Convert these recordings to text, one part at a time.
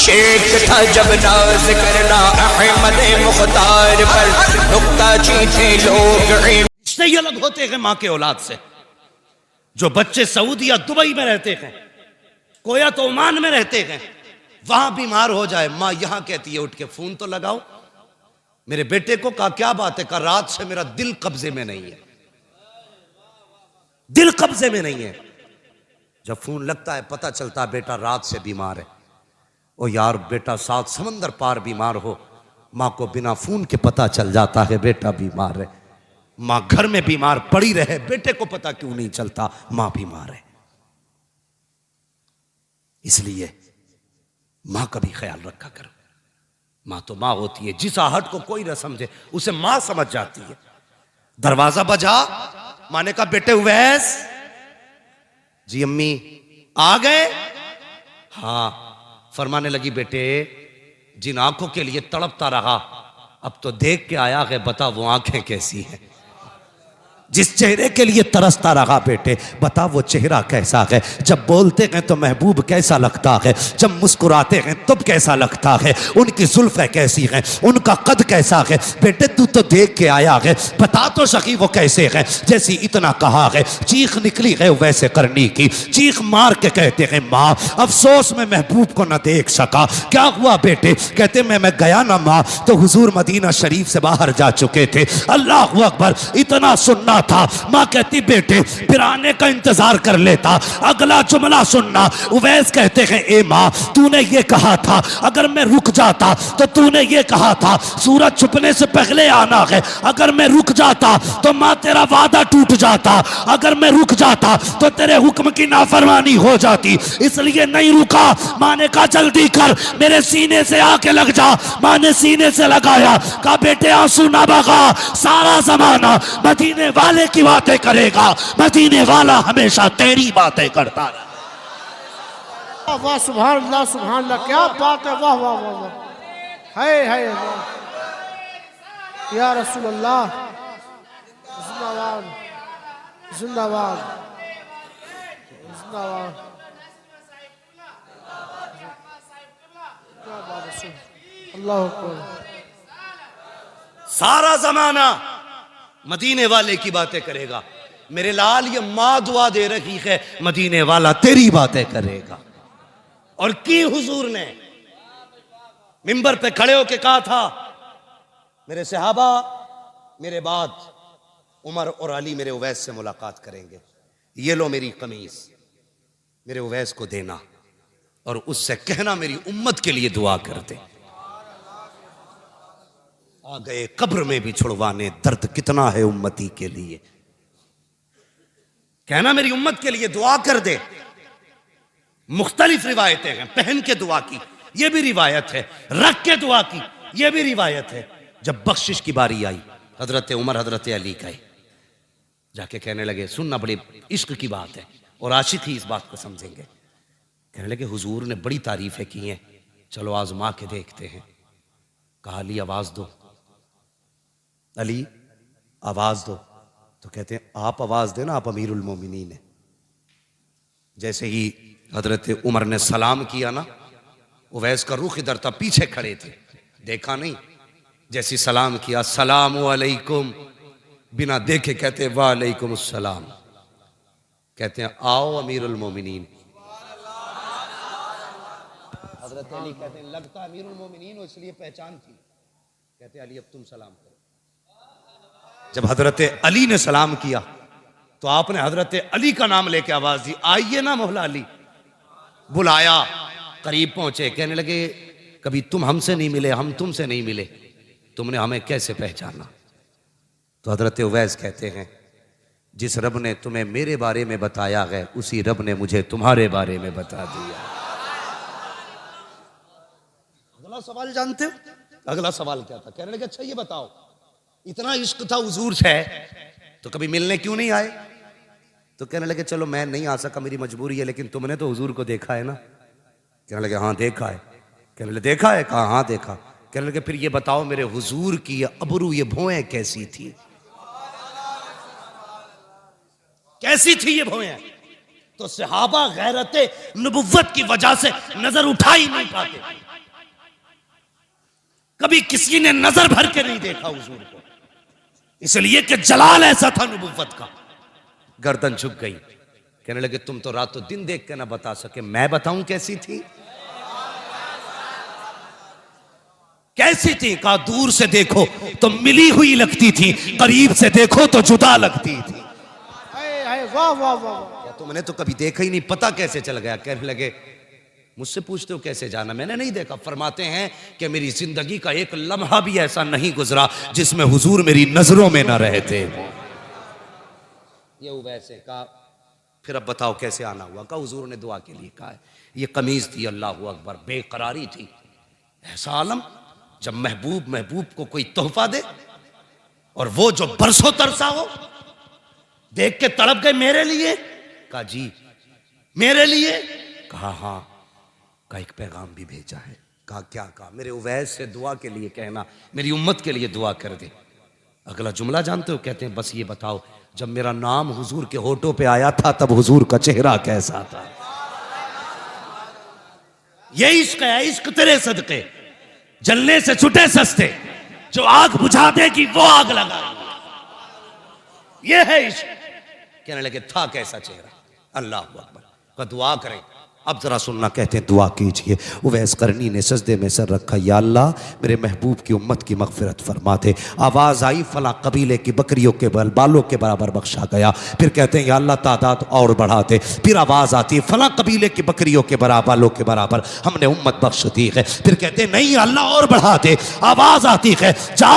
शेख था जब नाज करना अहमद मुख्तार पर, नुक्ताची थे लोग। रिश्ते ही अलग होते हैं माँ के औलाद से। जो बच्चे सऊदी या दुबई में रहते हैं, कोयत ओमान में रहते हैं, वहां बीमार हो जाए, माँ यहां कहती है उठ के फोन तो लगाओ। मेरे बेटे को कहा क्या बात है? कहा रात से मेरा दिल कब्जे में नहीं है, दिल कब्जे में नहीं है। जब फोन लगता है पता चलता है बेटा रात से बीमार है। ओ यार बेटा 7 समंदर पार बीमार हो, माँ को बिना फोन के पता चल जाता है बेटा बीमार है। माँ घर में बीमार पड़ी रहे, बेटे को पता क्यों नहीं चलता माँ बीमार है। इसलिए माँ का भी ख्याल रखा करो। माँ तो माँ होती है, जिस आहट को कोई न समझे उसे माँ समझ जाती है। दरवाजा बजा, माँ ने कहा बेटे उवैस। जी अम्मी आ गए? हाँ। फरमाने लगी बेटे जिन आंखों के लिए तड़पता रहा अब तो देख के आया है, बता वो आंखें कैसी हैं। जिस चेहरे के लिए तरसता रहा बेटे बता वो चेहरा कैसा है। जब बोलते हैं तो महबूब कैसा लगता है, जब मुस्कुराते हैं तब कैसा लगता है, उनकी जुल्फें कैसी हैं, उनका कद कैसा है। बेटे तू तो देख के आया है, बता तो सकी वो कैसे हैं। जैसी इतना कहा है चीख निकली है वैसे करनी की। चीख मार के कहते हैं माँ अफसोस में महबूब को न देख सका। क्या हुआ बेटे? कहते मैं गया ना माँ तो हुजूर मदीना शरीफ से बाहर जा चुके थे। अल्लाह अकबर, इतना सुनना था। माँ कहती बेटे फिर आने का इंतजार कर लेता, अगला जुमला सुनना। उवैस कहते हैं ए माँ तूने ये कहा था अगर मैं रुक जाता, तो तूने ये कहा था सूरज छुपने से पहले आना है। अगर मैं रुक जाता तो माँ तेरा वादा टूट जाता, अगर मैं रुक जाता तो तेरे हुक्म की नाफरमानी हो जाती, इसलिए नहीं रुका। माँ ने कहा जल्दी कर, मेरे सीने से आके लग जा। माँ ने सीने से लगाया, कहा बेटे आंसू ना बहा, सारा जमाना मदीने वाले की बातें करेगा, मदीने वाला हमेशा तेरी बातें करता रहा। वाह सुभान अल्लाह, क्या बात है, वाह वाह वाह वाह, है या रसूल अल्लाह, जिंदाबाद जिंदाबाद जिंदाबाद। क्या बात है, अल्लाह अकबर। सारा जमाना मदीने वाले की बातें करेगा। मेरे लाल ये माँ दुआ दे रही है मदीने वाला तेरी बातें करेगा। और की हुजूर ने मिंबर पे खड़े होके कहा था मेरे सहाबा मेरे बाद उमर और अली मेरे उवैस से मुलाकात करेंगे, ये लो मेरी कमीज मेरे उवैस को देना और उससे कहना मेरी उम्मत के लिए दुआ कर दे। आ गए कब्र में भी छुड़वाने, दर्द कितना है उम्मती के लिए। कहना मेरी उम्मत के लिए दुआ कर दे। मुख्तलिफ रिवायतें हैं, पहन के दुआ की ये भी रिवायत है, रख के दुआ की ये भी रिवायत है। जब बख्शिश की बारी आई हजरत उमर हजरत अली गए, जाके कहने लगे सुनना बड़ी इश्क की बात है और आशिक ही इस बात को समझेंगे। कहने लगे हुजूर ने बड़ी तारीफें की हैं, चलो आजमा के देखते हैं। कहा अली आवाज दो, अली आवाज दो। तो कहते हैं आप आवाज देना, आप अमीरुल मोमिनीन हैं। जैसे ही हजरत उमर ने सलाम किया ना, उवैस का रुख इधर था, पीछे खड़े थे, देखा नहीं। जैसी सलाम किया सलाम अलैकुम, बिना देखे कहते वालेकुम अस्सलाम। कहते हैं आओ अमीरुल मोमिनीन। हजरत अली कहते हैं लगता अमीरुल मोमिनीन हो इसलिए पहचान थी। कहते अली अब तुम सलाम करो। जब हजरत अली ने सलाम किया तो आपने हजरत अली का नाम लेके आवाज दी, आइए ना मौला अली। बुलाया, करीब पहुंचे, कहने लगे कभी तुम हमसे नहीं मिले, हम तुमसे नहीं मिले, तुमने हमें कैसे पहचाना? तो हजरत उवैस कहते हैं जिस रब ने तुम्हें मेरे बारे में बताया है उसी रब ने मुझे तुम्हारे बारे में बता दिया। अगला सवाल जानते हो? अगला सवाल क्या था? कहने लगे अच्छा ये बताओ इतना इश्क था हुजूर से तो कभी मिलने क्यों नहीं आए? तो कहने लगे चलो मैं नहीं आ सका, मेरी मजबूरी है, लेकिन तुमने तो हुजूर को देखा है ना? कहने लगे हाँ देखा है। कहने लगे देखा है? कहा हाँ देखा। कहने लगे फिर ये बताओ मेरे हुजूर की अबरू ये भौएं कैसी थी? कैसी थी ये भौएं? तो सहाबा गैरत नबुव्वत की वजह से नजर उठा ही नहीं पाते। कभी किसी ने नजर भर के नहीं देखा हुजूर को, इसलिए कि जलाल ऐसा था नबुव्वत का। गर्दन झुक गई, कहने लगे तुम तो रातों दिन देख के ना बता सके, मैं बताऊं कैसी थी? कैसी थी? कहा दूर से देखो तो मिली हुई लगती थी, करीब से देखो तो जुदा लगती थी। वाह वाह वाह। तुमने तो कभी देखा ही नहीं, पता कैसे चल गया? कहने लगे मुझसे पूछते हो कैसे जाना, मैंने नहीं देखा। फरमाते हैं कि मेरी जिंदगी का एक लम्हा भी ऐसा नहीं गुजरा जिसमें हुजूर मेरी नजरों में ना रहते। ये वैसे कहा, फिर अब बताओ कैसे आना हुआ? कहा हुजूर ने दुआ के लिए कहा है। ये कमीज थी, अल्लाह अकबर, बेकरारी थी। ऐसा आलम जब महबूब को कोई तोहफा दे, और वो जो बरसों तरसा हो, देख के तड़प गए मेरे लिए। कहा जी मेरे लिए? कहा हाँ। का एक पैगाम भी भेजा है। कहा क्या? कहा मेरे उवैस से दुआ के लिए कहना, मेरी उम्मत के लिए दुआ कर दे। अगला जुमला जानते हो? कहते हैं बस ये बताओ, जब मेरा नाम हुजूर के होठों पे आया था तब हुजूर का चेहरा कैसा था? ये इश्क है, इश्क तेरे सदके, जलने से छुटे सस्ते, जो आग बुझा देगी वो आग लगा, ये है इश्क। कहने लगे था कैसा चेहरा? अल्लाह अकबर। का दुआ करें। अब जरा सुनना, कहते हैं दुआ कीजिए। उवैस करनी ने सजदे में सर रखा, या अल्लाह मेरे महबूब की उम्मत की मगफिरत फरमा दे। आवाज़ आई फला कबीले की बकरियों के बालों के बराबर बख्शा गया। फिर कहते हैं या अल्लाह तादाद और बढ़ा दे। फिर आवाज़ आती है फला कबीले की बकरियों के बालों के बराबर हमने उम्मत बख्श दी है। फिर कहते हैं नहीं अल्लाह और बढ़ा दे। आवाज़ आती है जा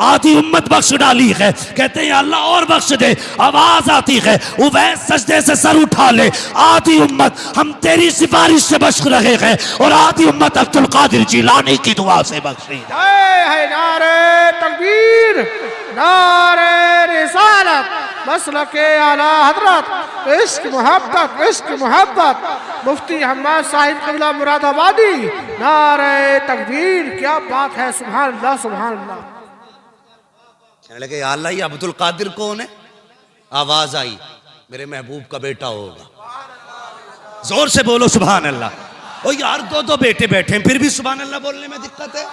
आधी उम्मत बख्श डाली है। कहते हैं अल्लाह और बख्श दे। आवाज़ आती है उवैस सजदे से सर उठा ले, आधी उम्मत हम तेरी सिफारिश से बख्श रहे हैं और आधी उम्मत अब्दुल कादिर जिलानी की दुआ से बख्शी। नारे तकबीर, नारे रिसालत, मसलके आला हजरत, इश्क मोहब्बत, मुफ्ती हम्माद साहिब क़िबला मुरादाबादी। नारे तकबीर, क्या बात है, सुभान अल्लाह सुभान अल्लाह। कहने लगे या अल्लाह ये अब्दुल कादिर कौन है? आवाज आई मेरे महबूब का बेटा होगा। जोर से बोलो सुभान अल्लाह। ओ यार दो बेटे बैठे हैं फिर भी सुभान अल्लाह बोलने में दिक्कत है।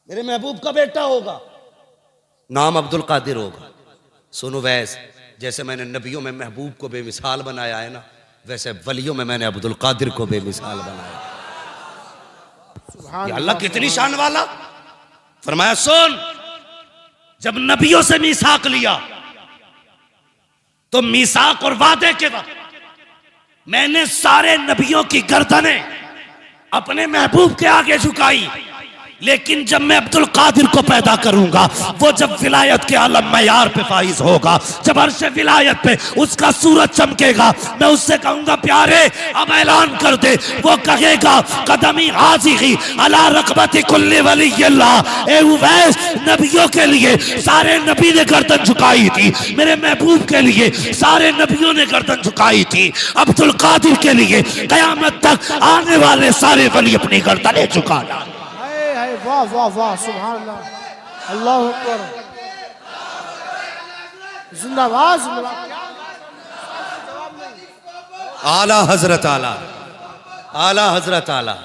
मेरे महबूब का बेटा होगा, नाम अब्दुल कादिर होगा। सुनो वैस, जैसे मैंने नबियों में महबूब को बेमिसाल बनाया है ना, वैसे वलियों में मैंने अब्दुल कादिर को बेमिसाल बनाया। या अल्लाह कितनी शान वाला। फरमाया सुन, जब नबियों से मीसाक लिया तो मीसाक और वादे के वक्त मैंने सारे नबियों की गर्दनें अपने महबूब के आगे झुकाई, लेकिन जब मैं अब्दुल कादिर को पैदा करूंगा, वो जब विलायत के आलम मयार पे फाइज होगा, जब अर्श विलायत पे उसका सूरज चमकेगा, मैं उससे कहूंगा प्यारे अब ऐलान कर दे। वो कहेगा कदमी हाज़िही अला रक़बति कुल्ली वलिय्यिल्लाह। ए उवैस, नबियों के लिए सारे नबी ने गर्दन झुकाई थी, मेरे महबूब के लिए सारे नबियों ने गर्दन झुकाई थी, अब्दुल कादिर के लिए कयामत तक आने वाले सारे वली अपनी गर्दनें झुकाना। वाह वाह वाह सुभान अल्लाह, अल्लाह अकबर, जिंदाबाद जिंदाबाद। आला हजरत आला, आला हजरत आला।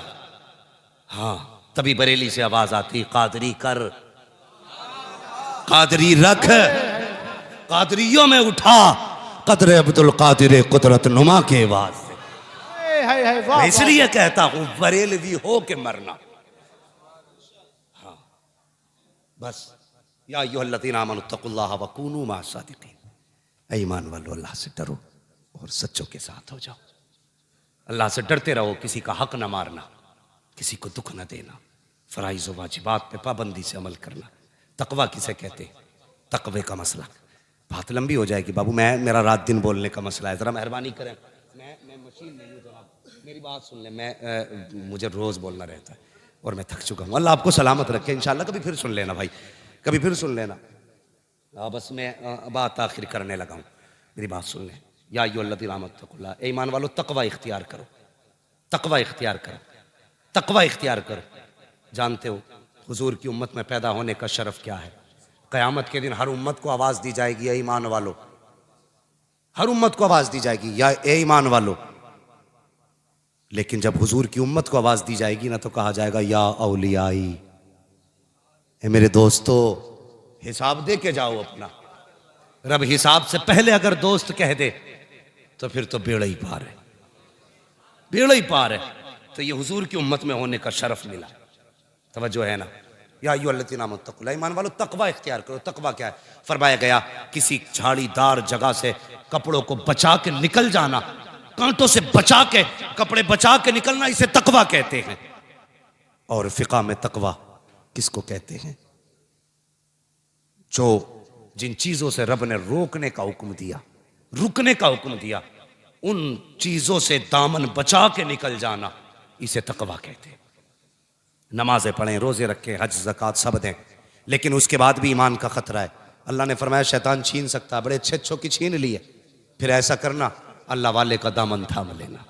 हाँ, तभी बरेली से आवाज आती कादरी कर, कादरी रख, कादरियों में उठा कदर अब्दुल कादिर कुदरत नुमा के वास्ते। इसलिए कहता हूं बरेलवी हो के मरना। बस या अय्युहल्लज़ीना आमनुत्तकुल्लाह व कूनू मअस सादिकीन। ईमान वालो, अल्लाह से डरो और सच्चों के साथ हो जाओ। अल्लाह से डरते रहो, किसी का हक न मारना, किसी को दुख न देना, फराइज़ व वाजिबात पे पाबंदी से अमल करना। तकवा किसे कहते हैं? तकवे का मसला। बात लंबी हो जाएगी बाबू, मेरा रात दिन बोलने का मसला है, ज़रा मेहरबानी करें। मैं मशीन नहीं हूँ जनाब, मेरी बात सुन लें। मुझे रोज़ बोलना रहता है और मैं थक चुका हूँ। अल्लाह आपको सलामत रखे इंशाल्लाह। कभी फिर सुन लेना भाई, कभी फिर सुन लेना। बस मैं बात आखिर करने लगा हूँ, मेरी बात सुन लें। या अय्युहल्लज़ीना आमनुत्तकुल्लाह, ईमान वालों तकवा इख्तियार करो, तकवा इख्तियार करो, तकवा इख्तियार करो। जानते हो हुजूर की उम्मत में पैदा होने का शरफ क्या है? क़यामत के दिन हर उम्मत को आवाज़ दी जाएगी, या ईमान वालों, हर उम्मत को आवाज़ दी जाएगी, या ए ईमान वालों लेकिन जब हुजूर की उम्मत को आवाज दी जाएगी ना तो कहा जाएगा या औलियाई, ए मेरे दोस्तों हिसाब दे के जाओ अपना। रब हिसाब से पहले अगर दोस्त कह दे तो फिर तो बेड़ा ही पार है, बेड़ा ही पार है। तो ये हुजूर की उम्मत में होने का शरफ मिला। तवज्जो है ना? या अय्युहल्लज़ीना आमनू तक़ुल्लाह, ईमान वालों तकवा इख्तियार करो। तकवा क्या है? फरमाया गया किसी झाड़ीदार जगह से कपड़ों को बचा के निकल जाना, कांटों से बचा के, कपड़े बचा के निकलना, इसे तकवा कहते हैं। और फिक़ा में तकवा किसको कहते हैं? जो जिन चीजों से रब ने रोकने का हुक्म दिया, रुकने का हुक्म दिया, उन चीजों से दामन बचा के निकल जाना, इसे तकवा कहते हैं। नमाजें पढ़ें, रोजे रखें, हज ज़कात सब दें, लेकिन उसके बाद भी ईमान का खतरा है। अल्लाह ने फरमाया शैतान छीन सकता है, बड़े अच्छे अच्छों की छीन लिए। फिर ऐसा करना, अल्लाह वाले का दामन थाम लेना।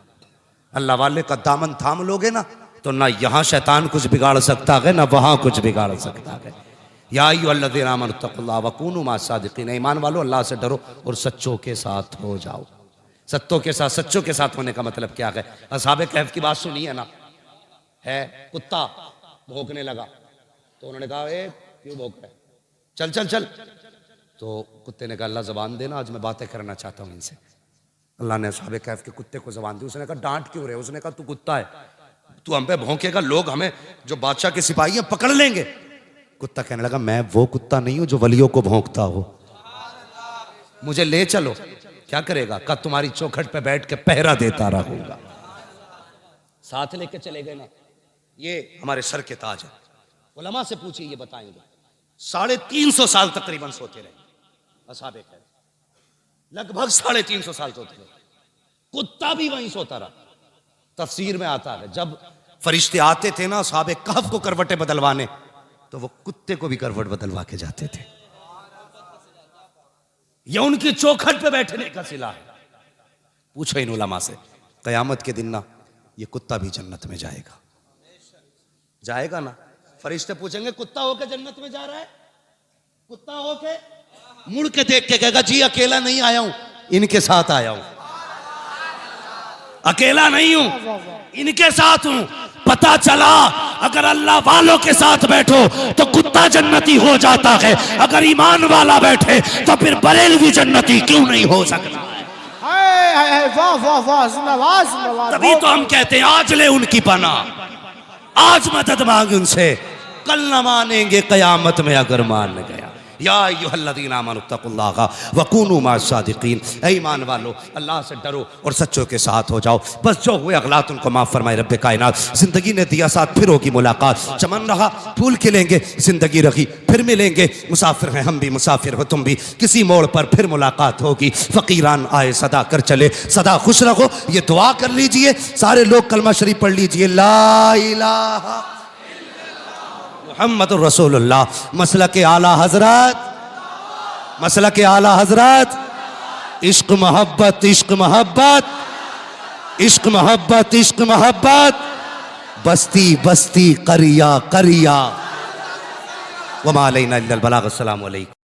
अल्लाह वाले का दामन थाम लोगे ना तो ना यहां शैतान कुछ बिगाड़ सकता है, ना वहां कुछ बिगाड़ सकता है। या अय्युहल्लज़ीना आमनू तक़ुल्लाह वकूनू मअस सादिक़ीन, ईमान वालों अल्लाह से डरो और सच्चों के साथ हो जाओ। सच्चों के साथ होने का मतलब क्या है? असहाबे कहफ की बात सुनिए ना, है कुत्ता भौंकने लगा तो उन्होंने कहा ए क्यों भौंक रहा है, चल चल चल। तो कुत्ते ने कहा अल्लाह ज़बान देना, आज मैं बातें करना चाहता हूँ इनसे। अल्लाह ने असहाबे कहफ के कुत्ते को ज़बान दी। उसने कहा डांट क्यों रहे? उसने कहा तू कुत्ता है, तू हम पे भौंकेगा, लोग हमें जो बादशाह के सिपाही हैं पकड़ लेंगे। कुत्ता कहने लगा मैं वो कुत्ता नहीं हूं जो वलियों को भौंकता हो, मुझे ले चलो। क्या करेगा? कहा तुम्हारी चौखट पे बैठ के पहरा देता रहूंगा। साथ लेके चले गए ना। ये हमारे सर के ताज है। उलमा से पूछिए, ये बताएंगे 350 साल तकरीबन सोते रहे असहाबे कहफ, लगभग 350 साल सोते रहे। कुत्ता भी वहीं सोता रहा। तफसीर में आता है जब फरिश्ते आते थे ना असहाबे कहफ को करवटें बदलवाने, तो वो कुत्ते को भी करवट बदलवा के जाते थे। ये उनकी चौखट पे बैठने का सिला है। पूछो इन उलमा से, कयामत के दिन ना ये कुत्ता भी जन्नत में जाएगा, जाएगा ना। फरिश्ते पूछेंगे कुत्ता होके जन्नत में जा रहा है? कुत्ता होके मुड़ के देख के कहेगा जी अकेला नहीं आया हूं, इनके साथ आया हूं, अकेला नहीं हूं, इनके साथ हूं। पता चला अगर अल्लाह वालों के साथ बैठो तो कुत्ता जन्नती हो जाता है, अगर ईमान वाला बैठे तो फिर बरेलवी जन्नती क्यों नहीं हो सकता? वाह वाह वाह, जिंदाबाद जिंदाबाद। तभी तो हम कहते हैं आज ले उनकी पनाह, आज मदद मांग उनसे, कल न मानेंगे कयामत में अगर मान गया। या अय्युहल्लज़ीना आमनू तक़ुल्लाह वकूनू मअस सादिक़ीन, ऐ ईमान वालो अल्लाह से डरो और सच्चों के साथ हो जाओ। बस जो हुए अगलात उनको माफ़ फरमाए रब्बे कायनात। जिंदगी ने दिया साथ फिर होगी मुलाकात, चमन रहा फूल खिलेंगे, जिंदगी रही फिर मिलेंगे। मुसाफिर हैं हम भी, मुसाफिर हो तुम भी, किसी मोड़ पर फिर मुलाकात होगी। फ़कीरान आए सदा कर चले, सदा खुश रहो ये दुआ कर लीजिए। सारे लोग कलमा शरीफ पढ़ लीजिए, ला इलाहा मुहम्मदुर रसूलुल्लाह। मसलक आला हजरत, मसलक आला हजरत, इश्क मोहब्बत, इश्क मोहब्बत, इश्क मोहब्बत, इश्क मोहब्बत, बस्ती बस्ती करिया करिया। वमा अलैना इल्लल बलाग। अस्सलामु अलैकुम।